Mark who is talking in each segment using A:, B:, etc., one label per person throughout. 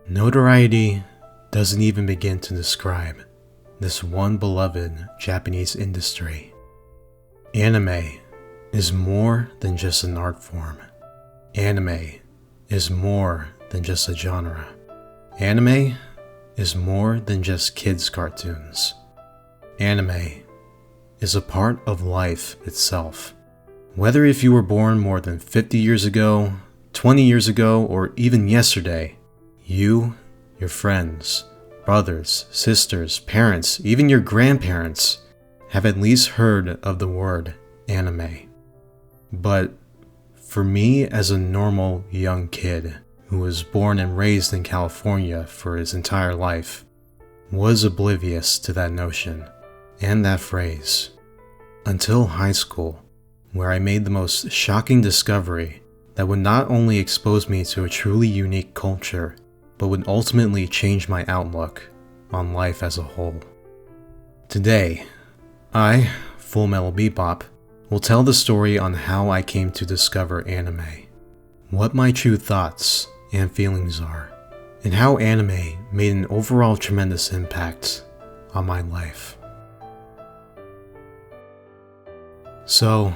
A: Notoriety doesn't even begin to describe this one beloved Japanese industry. Anime is more than just an art form. Anime is more than just a genre. Anime is more than just kids' cartoons. Anime is a part of life itself. Whether if you were born more than 50 years ago, 20 years ago, or even yesterday, you, your friends, brothers, sisters, parents, even your grandparents have at least heard of the word anime. But for me, as a normal young kid who was born and raised in California for his entire life, was oblivious to that notion and that phrase until high school, where I made the most shocking discovery that would not only expose me to a truly unique culture, but would ultimately change my outlook on life as a whole. Today, I, FMbebop, will tell the story on how I came to discover anime, what my true thoughts and feelings are, and how anime made an overall tremendous impact on my life. So,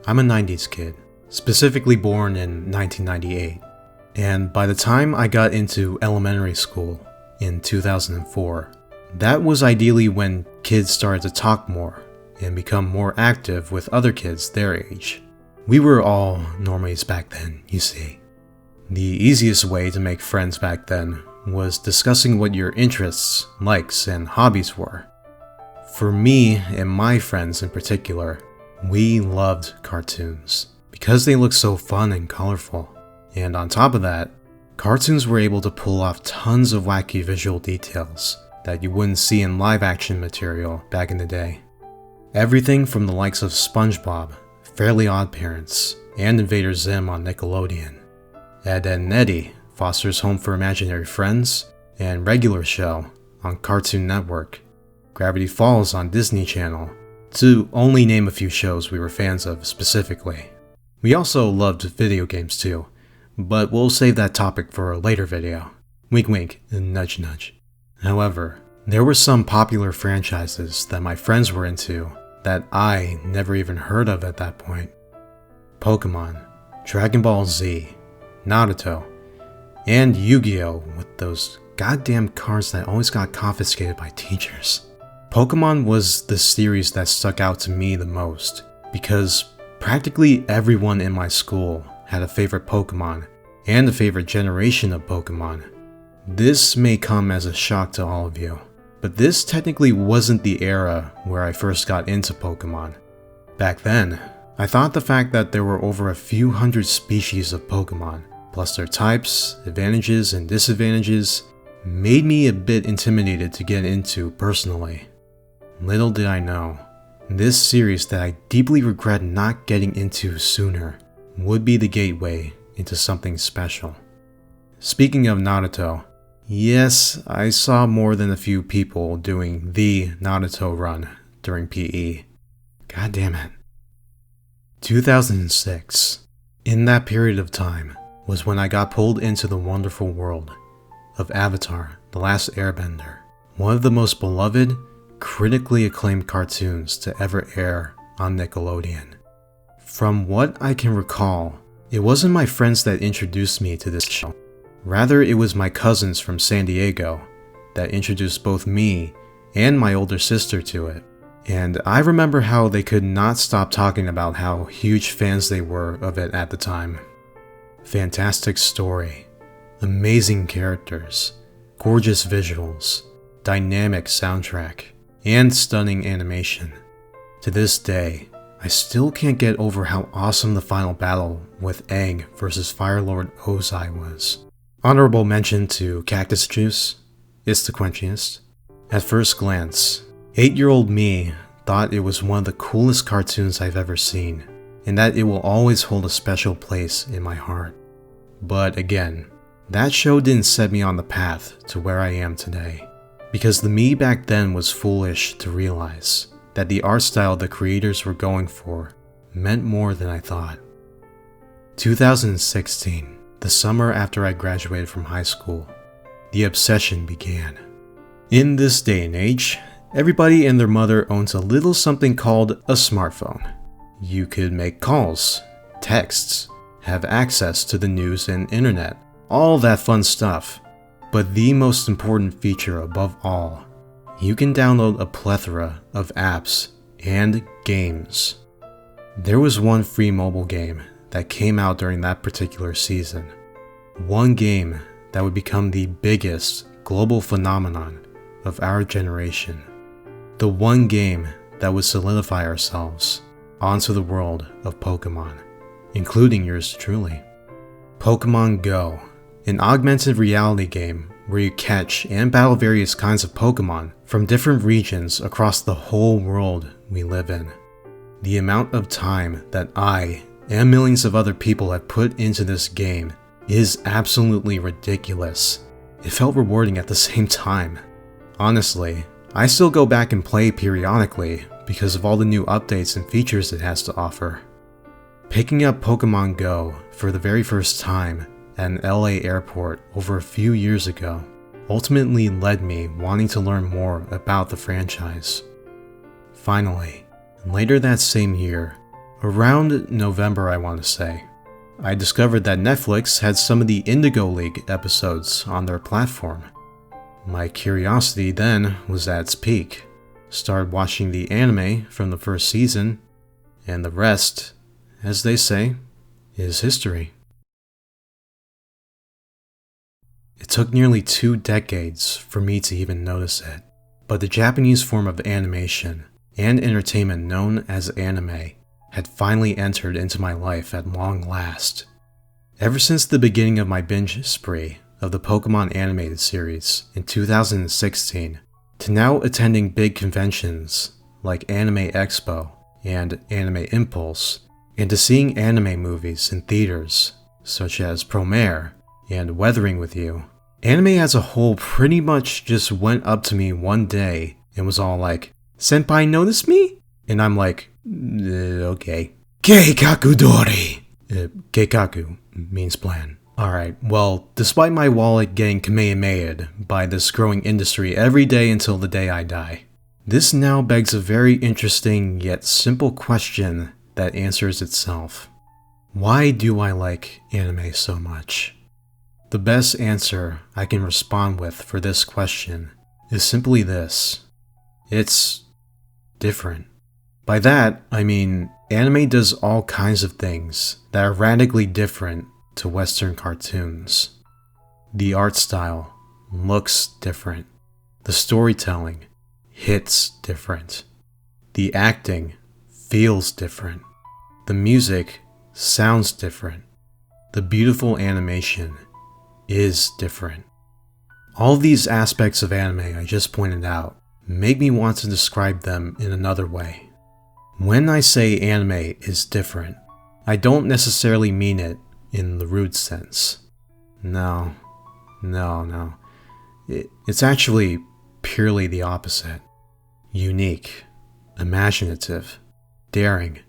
A: I'm a 90s kid, specifically born in 1998, and by the time I got into elementary school in 2004, that was ideally when kids started to talk more and become more active with other kids their age. We were all normies back then, you see. The easiest way to make friends back then was discussing what your interests, likes, and hobbies were. For me and my friends in particular, we loved cartoons because they looked so fun and colorful. And on top of that, cartoons were able to pull off tons of wacky visual details that you wouldn't see in live action material back in the day. Everything from the likes of SpongeBob, Fairly OddParents, and Invader Zim on Nickelodeon, Ed, Edd n Eddy, Foster's Home for Imaginary Friends, and Regular Show on Cartoon Network, Gravity Falls on Disney Channel, to only name a few shows we were fans of specifically. We also loved video games too, but we'll save that topic for a later video. Wink wink, nudge nudge. However, there were some popular franchises that my friends were into that I never even heard of at that point. Pokemon, Dragon Ball Z, Naruto, and Yu-Gi-Oh! With those goddamn cards that always got confiscated by teachers. Pokemon was the series that stuck out to me the most because practically everyone in my school had a favorite Pokemon and a favorite generation of Pokemon. This may come as a shock to all of you, but this technically wasn't the era where I first got into Pokemon. Back then, I thought the fact that there were over a few hundred species of Pokemon, plus their types, advantages, and disadvantages, made me a bit intimidated to get into personally. Little did I know, this series that I deeply regret not getting into sooner would be the gateway into something special. Speaking of Naruto, yes, I saw more than a few people doing the Naruto run during PE. God damn it. 2006. In that period of time was when I got pulled into the wonderful world of Avatar: The Last Airbender, one of the most beloved, critically acclaimed cartoons to ever air on Nickelodeon. From what I can recall, it wasn't my friends that introduced me to this show. Rather, it was my cousins from San Diego that introduced both me and my older sister to it. And I remember how they could not stop talking about how huge fans they were of it at the time. Fantastic story, amazing characters, gorgeous visuals, dynamic soundtrack, and stunning animation. To this day, I still can't get over how awesome the final battle with Aang versus Fire Lord Ozai was. Honorable mention to Cactus Juice, it's the quenchiest. At first glance, 8-year-old me thought it was one of the coolest cartoons I've ever seen, and that it will always hold a special place in my heart. But again, that show didn't set me on the path to where I am today, because the me back then was foolish to realize that the art style the creators were going for meant more than I thought. 2016, the summer after I graduated from high school, the obsession began. In this day and age, everybody and their mother owns a little something called a smartphone. You could make calls, texts, have access to the news and internet, all that fun stuff. But the most important feature above all, you can download a plethora of apps and games. There was one free mobile game that came out during that particular season. One game that would become the biggest global phenomenon of our generation. The one game that would solidify ourselves onto the world of Pokemon, including yours truly. Pokemon Go, an augmented reality game where you catch and battle various kinds of Pokemon from different regions across the whole world we live in. The amount of time that I and millions of other people have put into this game is absolutely ridiculous. It felt rewarding at the same time. Honestly, I still go back and play periodically because of all the new updates and features it has to offer. Picking up Pokemon Go for the very first time at an LA airport over a few years ago ultimately led me wanting to learn more about the franchise. Finally, later that same year, around November I want to say, I discovered that Netflix had some of the Indigo League episodes on their platform. My curiosity then was at its peak. Started watching the anime from the first season, and the rest, as they say, is history. It took nearly 2 decades for me to even notice it, but the Japanese form of animation and entertainment known as anime had finally entered into my life at long last. Ever since the beginning of my binge spree of the Pokemon animated series in 2016, to now attending big conventions like Anime Expo and Anime Impulse, and to seeing anime movies in theaters such as Promare and Weathering with You, anime as a whole pretty much just went up to me one day and was all like, "Senpai notice me?" And I'm like, okay. Keikaku Dori! Keikaku means plan. Alright, well, despite my wallet getting kamehameha'd by this growing industry every day until the day I die, this now begs a very interesting yet simple question that answers itself. Why do I like anime so much? The best answer I can respond with for this question is simply this. It's different. By that, I mean anime does all kinds of things that are radically different to Western cartoons. The art style looks different. The storytelling hits different. The acting feels different. The music sounds different. The beautiful animation is different. All these aspects of anime I just pointed out make me want to describe them in another way. When I say anime is different, I don't necessarily mean it in the rude sense. No. It's actually purely the opposite. Unique, imaginative, daring,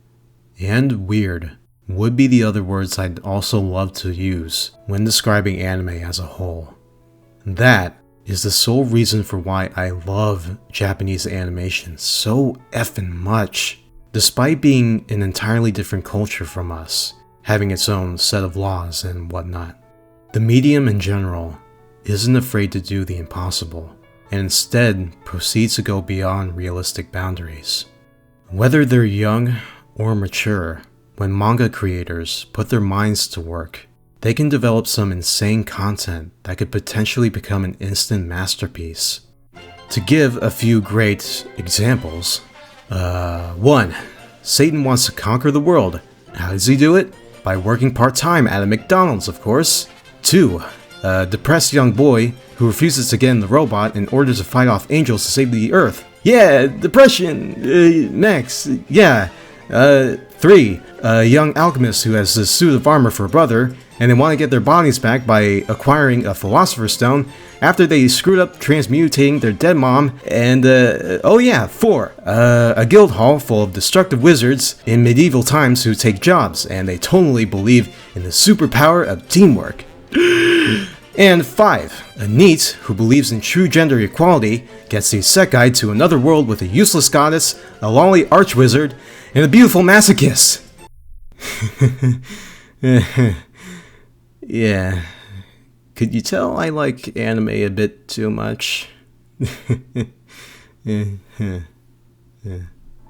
A: and weird would be the other words I'd also love to use when describing anime as a whole. That is the sole reason for why I love Japanese animation so effing much. Despite being an entirely different culture from us, having its own set of laws and whatnot, the medium in general isn't afraid to do the impossible, and instead proceeds to go beyond realistic boundaries. Whether they're young or mature, when manga creators put their minds to work, they can develop some insane content that could potentially become an instant masterpiece. To give a few great examples, 1. Satan wants to conquer the world. How does he do it? By working part-time at a McDonald's, of course. 2. A depressed young boy who refuses to get in the robot in order to fight off angels to save the Earth. Yeah, depression, Max, yeah. 3. A young alchemist who has a suit of armor for a brother, and they want to get their bodies back by acquiring a Philosopher's Stone after they screwed up transmutating their dead mom. And, 4. A guild hall full of destructive wizards in medieval times who take jobs, and they totally believe in the superpower of teamwork. And 5. A NEET who believes in true gender equality gets a set guide to another world with a useless goddess, a lolly archwizard, and a beautiful masochist. Yeah. Could you tell I like anime a bit too much?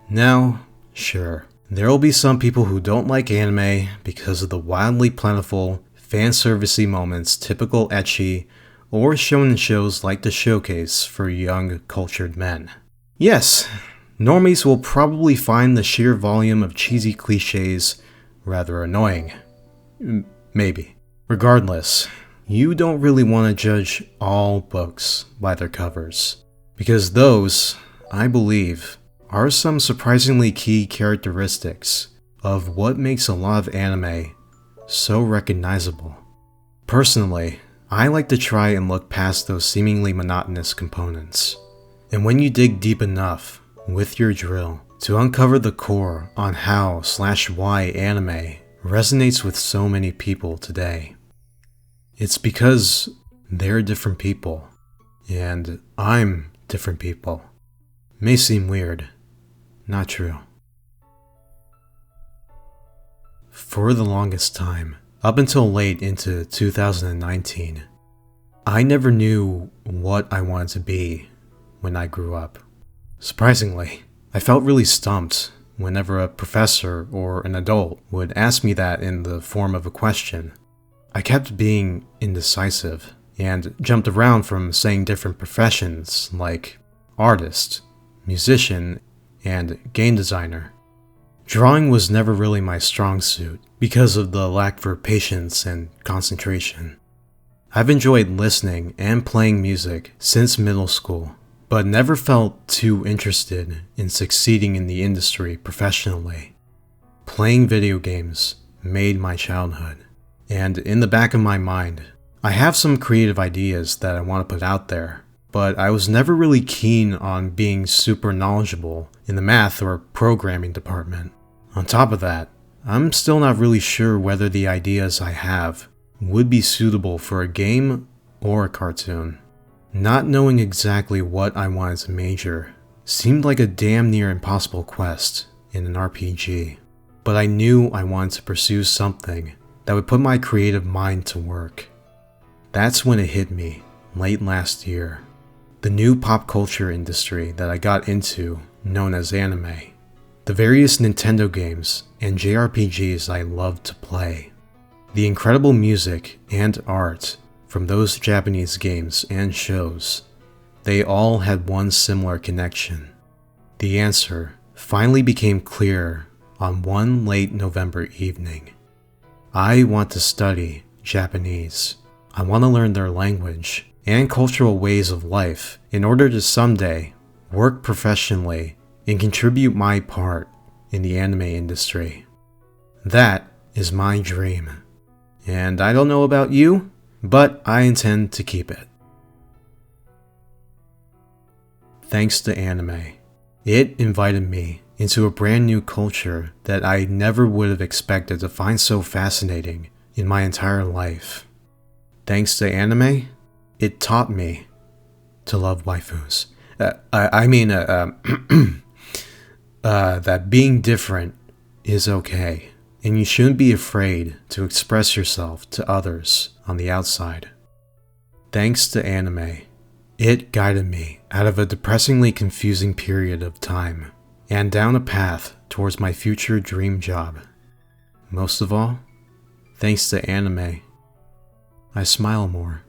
A: Now, sure, there will be some people who don't like anime because of the wildly plentiful, fan-servicey moments typical ecchi or shonen shows like to showcase for young, cultured men. Yes, normies will probably find the sheer volume of cheesy cliches rather annoying. Maybe. Regardless, you don't really want to judge all books by their covers, because those, I believe, are some surprisingly key characteristics of what makes a lot of anime so recognizable. Personally, I like to try and look past those seemingly monotonous components. And when you dig deep enough with your drill to uncover the core on how/why anime resonates with so many people today, it's because they're different people, and I'm different people. May seem weird, not true. For the longest time, up until late into 2019, I never knew what I wanted to be when I grew up. Surprisingly, I felt really stumped whenever a professor or an adult would ask me that in the form of a question. I kept being indecisive and jumped around from saying different professions like artist, musician, and game designer. Drawing was never really my strong suit because of the lack for patience and concentration. I've enjoyed listening and playing music since middle school, but never felt too interested in succeeding in the industry professionally. Playing video games made my childhood, and in the back of my mind, I have some creative ideas that I want to put out there, but I was never really keen on being super knowledgeable in the math or programming department. On top of that, I'm still not really sure whether the ideas I have would be suitable for a game or a cartoon. Not knowing exactly what I wanted to major seemed like a damn near impossible quest in an RPG, but I knew I wanted to pursue something that would put my creative mind to work. That's when it hit me, late last year. The new pop culture industry that I got into, known as anime. The various Nintendo games and JRPGs I loved to play. The incredible music and art from those Japanese games and shows. They all had one similar connection. The answer finally became clear on one late November evening. I want to study Japanese. I want to learn their language and cultural ways of life in order to someday work professionally and contribute my part in the anime industry. That is my dream. And I don't know about you, but I intend to keep it. Thanks to anime, it invited me into a brand new culture that I never would have expected to find so fascinating in my entire life. Thanks to anime, it taught me to love waifus. That being different is okay, and you shouldn't be afraid to express yourself to others on the outside. Thanks to anime, it guided me out of a depressingly confusing period of time and down a path towards my future dream job. Most of all, thanks to anime, I smile more.